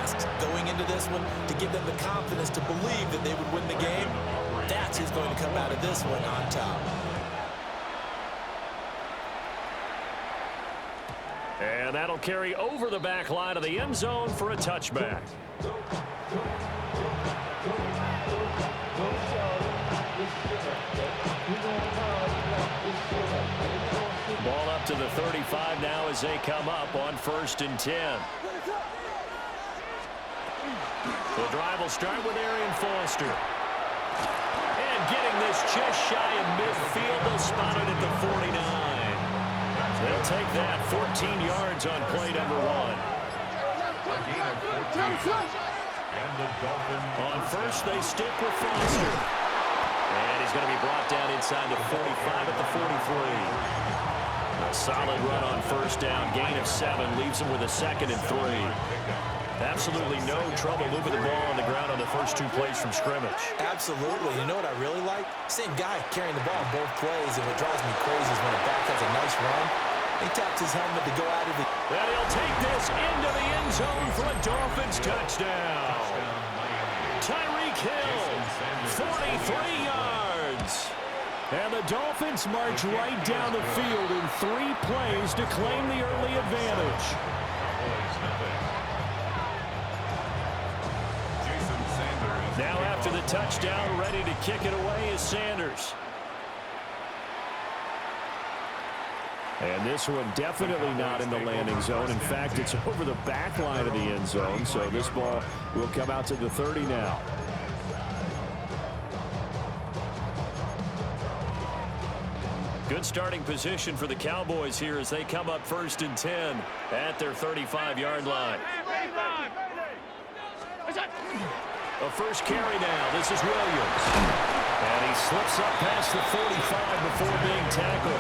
tasks going into this one to give them the confidence to believe that they would win the game. That's who's going to come out of this one on top. And that'll carry over the back line of the end zone for a touchback. Ball up to the 35 now as they come up on 1st and 10. The drive will start with Arian Foster. And getting this just shy of midfield, they'll spot it at the 49. They'll take that 14 yards on play number 1. On first, they stick with Foster. And he's going to be brought down inside the 45 at the 43. A solid run on 1st down, gain of 7, leaves him with a 2nd and 3. Absolutely no trouble moving the ball on the ground on the first 2 plays from scrimmage. Absolutely. You know what I really like? Same guy carrying the ball both plays, and what drives me crazy is when a back has a nice run, he taps his helmet to go out of the... And he'll take this into the end zone for a Dolphins touchdown. Tyreek Hill, 43 yards. And the Dolphins march right down the field in 3 plays to claim the early advantage. Now after the touchdown, ready to kick it away is Sanders. And this one definitely not in the landing zone. In fact, it's over the back line of the end zone, so this ball will come out to the 30 now. Good starting position for the Cowboys here as they come up 1st and 10 at their 35-yard line. A first carry now. This is Williams. And he slips up past the 45 before being tackled.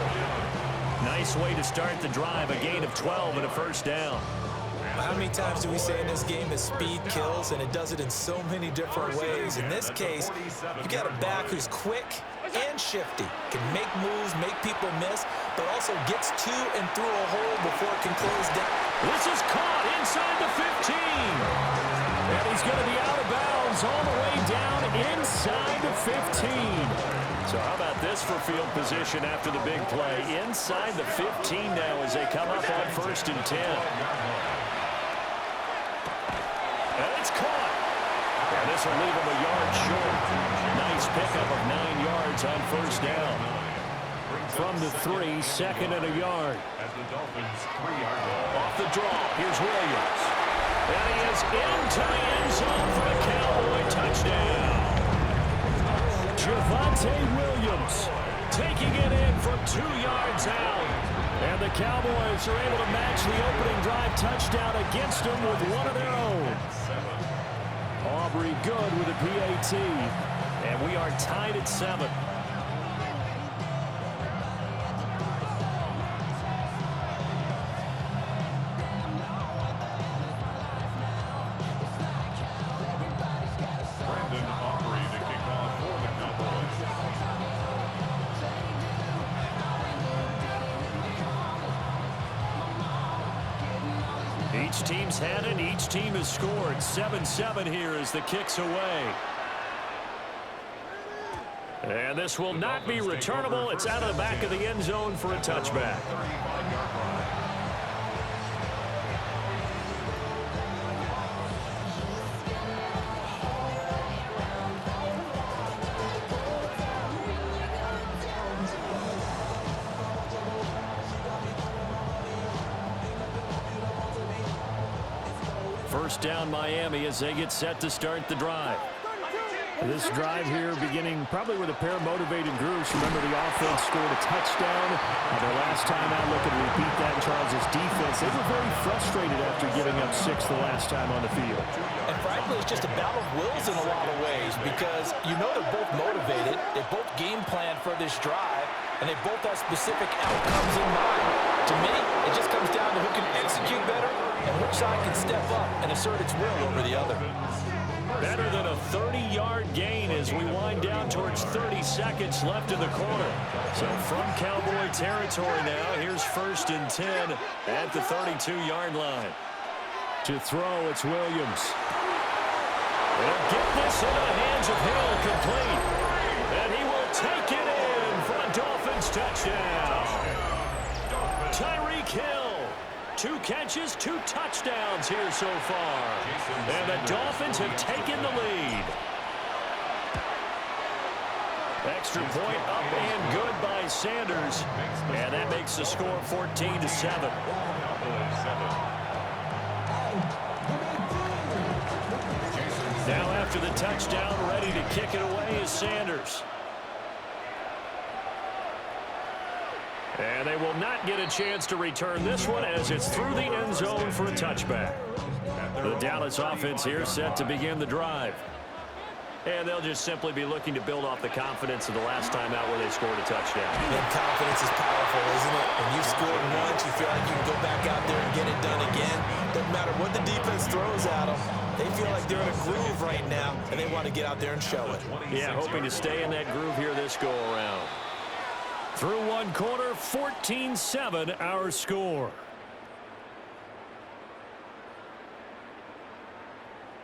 Nice way to start the drive. A gain of 12 and a 1st down. How many times do we say in this game that speed kills, and it does it in so many different ways? In this case, you got a back who's quick and shifty, can make moves, make people miss, but also gets to and through a hole before it can close down. This is caught inside the 15. And he's going to be out of bounds all the way down inside the 15. So how about this for field position after the big play? Inside the 15 now as they come up on 1st and 10. And it's caught. And this will leave him a yard short. Nice pickup of 9 yards on 1st down. From the 3, 2nd and a yard. Off the draw, here's Williams. And he is into the end zone for a Cowboy touchdown. Javonte Williams taking it in from 2 yards out. And the Cowboys are able to match the opening drive touchdown against them with one of their own. Aubrey good with a PAT. And we are tied at 7. Each team's had it. Each team has scored. 7-7 here as the kick's away. And this will not be returnable. It's out of the back of the end zone for a touchback. First down Miami as they get set to start the drive. This drive here beginning probably with a pair of motivated groups. Remember, the offense scored a touchdown. Their last time out looking to repeat that in Charles' defense. They were very frustrated after giving up 6 the last time on the field. And frankly, it's just a battle of wills in a lot of ways because you know they're both motivated. They both game plan for this drive, and they both have specific outcomes in mind. To me, it just comes down to who can execute better and which side can step up and assert its will over the other. Better than a 30-yard gain as we wind down towards 30 seconds left in the quarter. So from Cowboy territory now, here's 1st and 10 at the 32-yard line. To throw, it's Williams. They'll get this into the hands of Hill, complete. And he will take it in for a Dolphins touchdown. Tyreek Hill, 2 catches, 2 touchdowns here so far. And the Dolphins have taken the lead. Extra point up and good by Sanders. And that makes the score 14-7. Now after the touchdown, ready to kick it away is Sanders. And they will not get a chance to return this one as it's through the end zone for a touchback. The Dallas offense here set to begin the drive. And they'll just simply be looking to build off the confidence of the last time out where they scored a touchdown. And confidence is powerful, isn't it? When you scored once, you feel like you can go back out there and get it done again. Doesn't matter what the defense throws at them. They feel like they're in a groove right now, and they want to get out there and show it. Yeah, hoping to stay in that groove here this go-around. Through one quarter, 14-7 our score.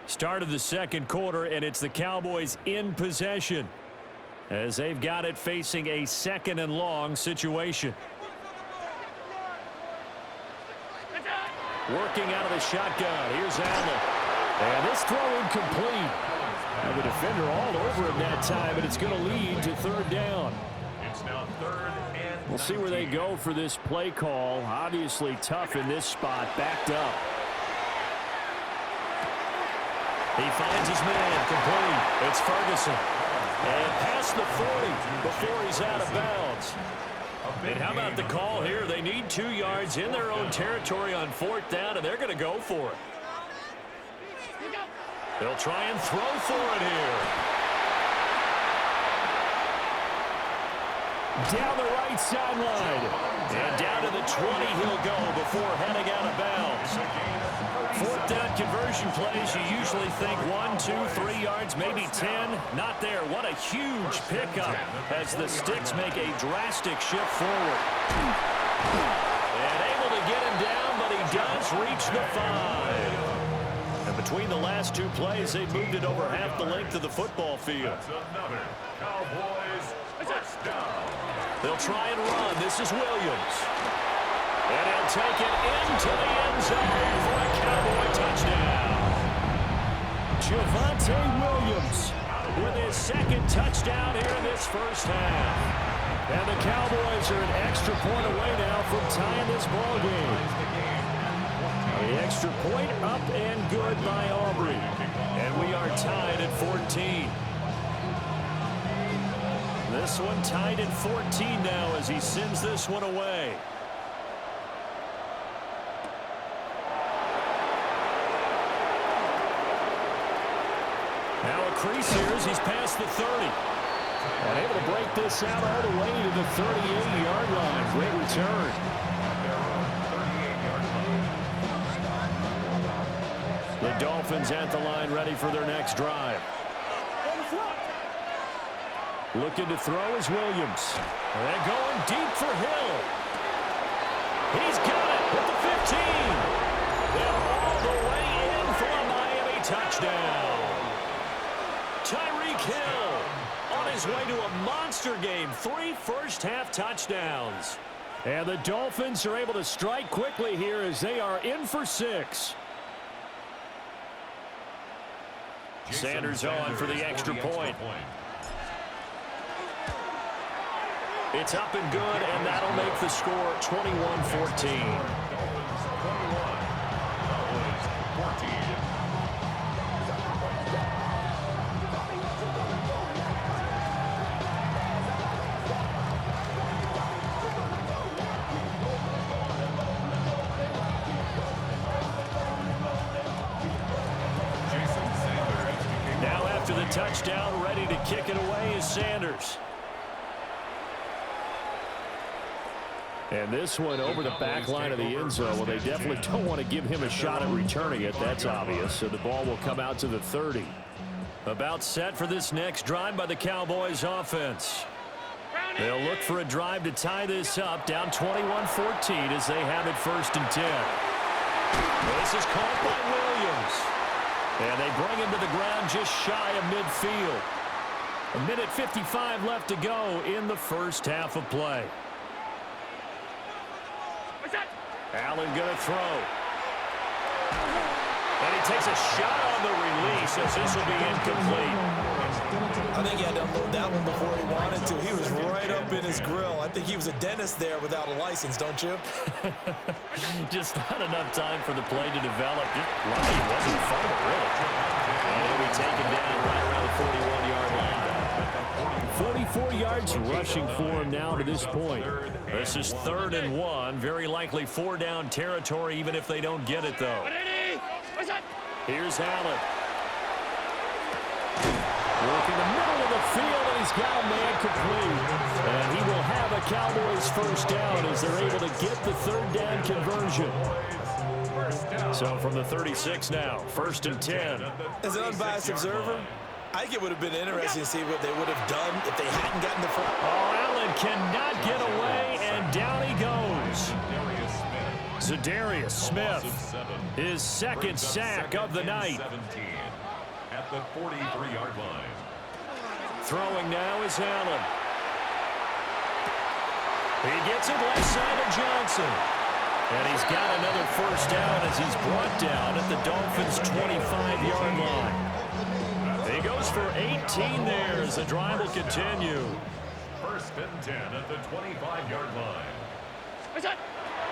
Start of the second quarter, and it's the Cowboys in possession as they've got it facing a 2nd and long situation. Working out of the shotgun. Here's Allen. And this throw incomplete. Now the defender all over him that time, but it's going to lead to 3rd down. It's now 3rd and We'll see where they go for this play call. Obviously tough in this spot, backed up. He finds his man, complete. It's Ferguson. And past the 40 before he's out of bounds. And how about the call here? They need 2 yards in their own territory on 4th down, and they're going to go for it. They'll try and throw for it here. Down the right sideline. And down to the 20 he'll go before heading out of bounds. 4th down conversion plays, you usually think 1, 2, 3 yards, maybe 10. Not there. What a huge pickup as the Sticks make a drastic shift forward. And able to get him down, but he does reach the 5. And between the last 2 plays, they moved it over half the length of the football field. another Cowboys touchdown. They'll try and run. This is Williams. And he'll take it into the end zone for a Cowboy touchdown. Javonte Williams with his 2nd touchdown here in this first half. And the Cowboys are an extra point away now from tying this ball game. The extra point up and good by Aubrey. And we are tied at 14. This one tied at 14 now as he sends this one away. Now a crease here as he's past the 30. And able to break this out all the way to the 38-yard line. Great return. The Dolphins at the line ready for their next drive. Looking to throw is Williams. And they're going deep for Hill. He's got it at the 15. They're all the way in for a Miami touchdown. Tyreek Hill on his way to a monster game. 3 first-half touchdowns. And the Dolphins are able to strike quickly here as they are in for 6. Sanders on for the extra point. It's up and good, and that'll make the score 21-14. Now after the touchdown, ready to kick it away is Sanders. And this one over the back line of the end zone. Well, they definitely don't want to give him a shot at returning it. That's obvious. So the ball will come out to the 30. About set for this next drive by the Cowboys offense. They'll look for a drive to tie this up, down 21-14 as they have it 1st and 10. This is caught by Williams. And they bring him to the ground just shy of midfield. 1:55 left to go in the first half of play. Allen going to throw. And he takes a shot on the release as this will be incomplete. I think he had to unload that one before he wanted to. He was right up in his grill. I think he was a dentist there without a license, don't you? Just not enough time for the play to develop. Just lucky it wasn't fumble, really. And he'll be taken down right around the 41-yard line. 44 yards rushing for him now to this point. This is 3rd and 1. Very likely 4-down territory, even if they don't get it, though. Here's Allen. Working the middle of the field, and he's got a man complete. And he will have a Cowboys first down as they're able to get the 3rd down conversion. So from the 36 now, 1st and 10. As an unbiased observer, I think it would have been interesting to see what they would have done if they hadn't gotten the first. Oh, Allen cannot get away, and down he goes. Zadarius Smith, his 2nd sack of the night. At the 43-yard line. Throwing now is Allen. He gets it left side of Johnson. And he's got another first down as he's brought down at the Dolphins' 25-yard line. He goes for 18 there as the drive will continue. 1st and 10 at the 25-yard line.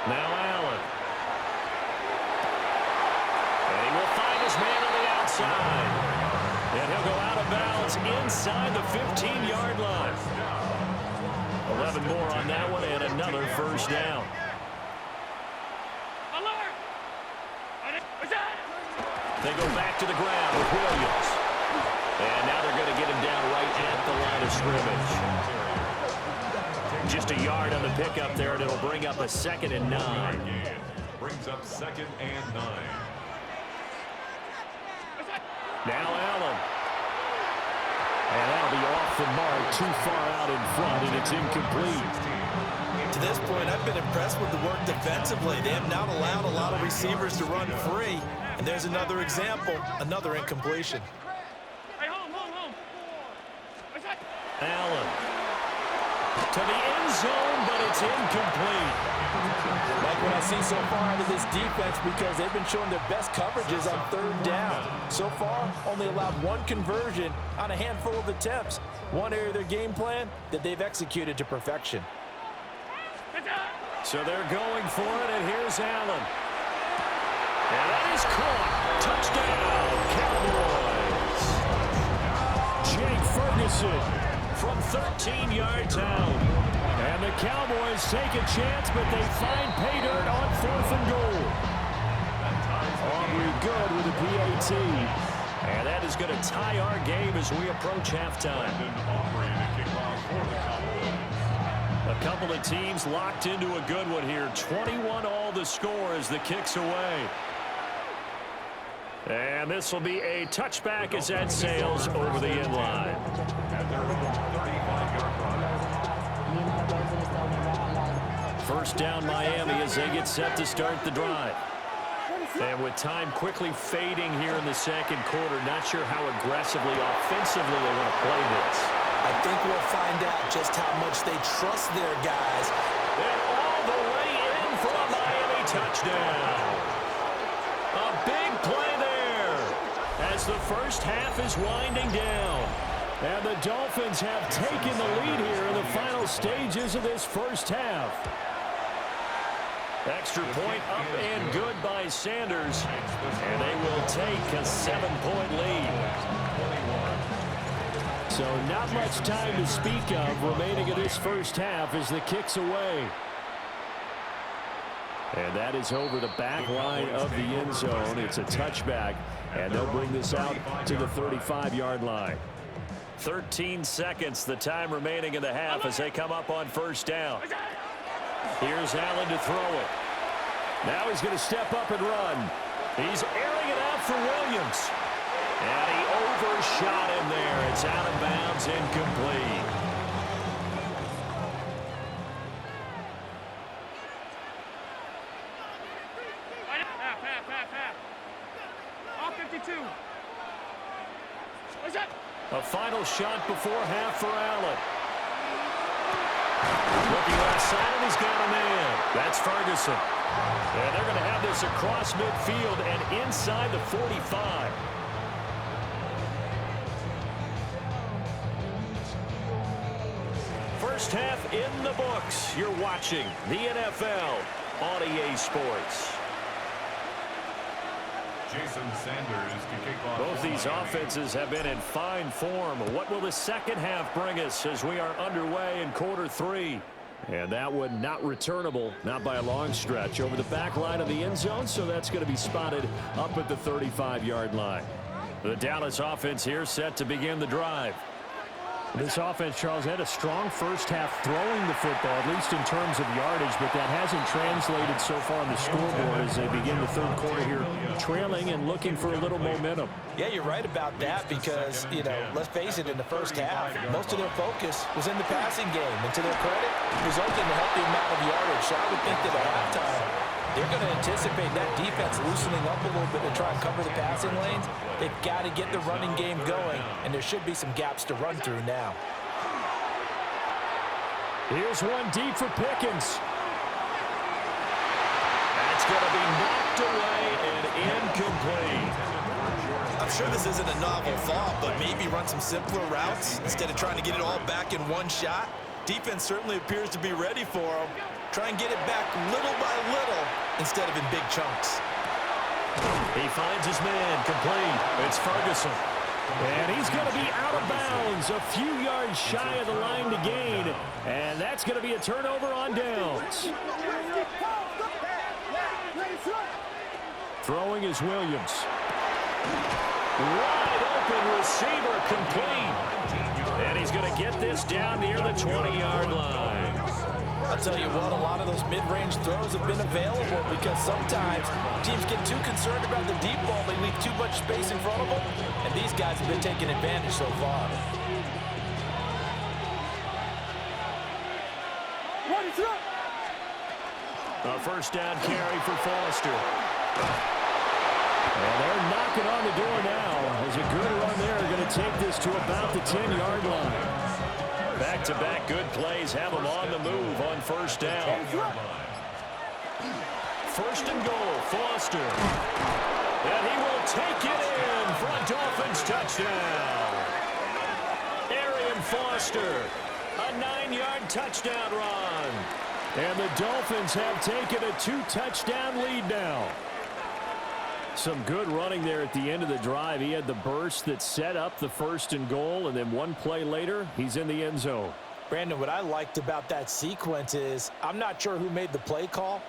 Now Allen. And he will find his man on the outside. And he'll go out of bounds inside the 15-yard line. 11 more on that one and another first down. They go back to the ground with Williams. And now they're going to get him down right at the line of scrimmage. Just a yard on the pickup there, and it'll bring up a 2nd and 9. Brings up 2nd and 9. Now Allen. And that'll be off the mark, too far out in front, and it's incomplete. To this point, I've been impressed with the work defensively. They have not allowed a lot of receivers to run free. And there's another example, another incompletion. Allen to the end zone, but it's incomplete. Like what I see so far out of this defense, because they've been showing their best coverages on 3rd down. So far, only allowed 1 conversion on a handful of attempts. One area of their game plan that they've executed to perfection. So they're going for it, and here's Allen. And that is caught. Touchdown, Cowboys. Jake Ferguson from 13 yards out. And the Cowboys take a chance, but they find pay dirt on 4th and goal. Aubrey good with a PAT. And that is going to tie our game as we approach halftime. A couple of teams locked into a good one here. 21 all the score as the kick's away. And this will be a touchback as that sails over the end line. First down Miami as they get set to start the drive. And with time quickly fading here in the 2nd quarter, not sure how aggressively, offensively they want to play this. I think we'll find out just how much they trust their guys. And all the way in for a Miami touchdown. A big play there as the first half is winding down. And the Dolphins have taken the lead here in the final stages of this first half. Extra point up and good by Sanders. And they will take a 7-point lead. So not much time to speak of remaining in this first half as the kick's away. And that is over the back line of the end zone. It's a touchback, and they'll bring this out to the 35-yard line. 13 seconds, the time remaining in the half as they come up on first down. Here's Allen to throw it. Now he's going to step up and run. He's airing it out for Williams. And he overshot him there. It's out of bounds, incomplete. A final shot before half for Allen. Looking left side, and he's got a man. That's Ferguson. And they're going to have this across midfield and inside the 45. First half in the books. You're watching the NFL on EA Sports. Jason Sanders to kick off. Both these offenses have been in fine form. What will the second half bring us as we are underway in quarter three? And that one not returnable, not by a long stretch, over the back line of the end zone, so that's going to be spotted up at the 35-yard line. The Dallas offense here set to begin the drive. This offense, Charles, had a strong first half throwing the football, at least in terms of yardage, but that hasn't translated so far on the scoreboard as they begin the third quarter here, trailing and looking for a little momentum. Yeah, you're right about that because, you know, let's face it, in the first half, most of their focus was in the passing game. And to their credit, resulting in a healthy amount of yardage. So I would think that at halftime, they're going to anticipate that defense loosening up a little bit to try and cover the passing lanes. They've got to get the running game going, and there should be some gaps to run through now. Here's one deep for Pickens. That's going to be knocked away and incomplete. I'm sure this isn't a novel thought, but maybe run some simpler routes instead of trying to get it all back in one shot. Defense certainly appears to be ready for them. Try and get it back little by little instead of in big chunks. He finds his man complete. It's Ferguson. And he's going to be out of bounds, a few yards shy of the line to gain. And that's going to be a turnover on downs. Throwing is Williams. Wide open receiver complete. And he's going to get this down near the 20-yard line. I'll tell you what, a lot of those mid-range throws have been available because sometimes teams get too concerned about the deep ball. They leave too much space in front of them, and these guys have been taking advantage so far. A first down carry for Foster. And they're knocking on the door now as a good run there. Going to take this to about the 10-yard line. Back-to-back good plays have them on the move on first down. First and goal, Foster. And he will take it in for a Dolphins touchdown. Arian Foster, a 9-yard touchdown run. And the Dolphins have taken a 2-touchdown lead now. Some good running there at the end of the drive. He had the burst that set up the first and goal, and then one play later, he's in the end zone. Brandon, what I liked about that sequence is I'm not sure who made the play call,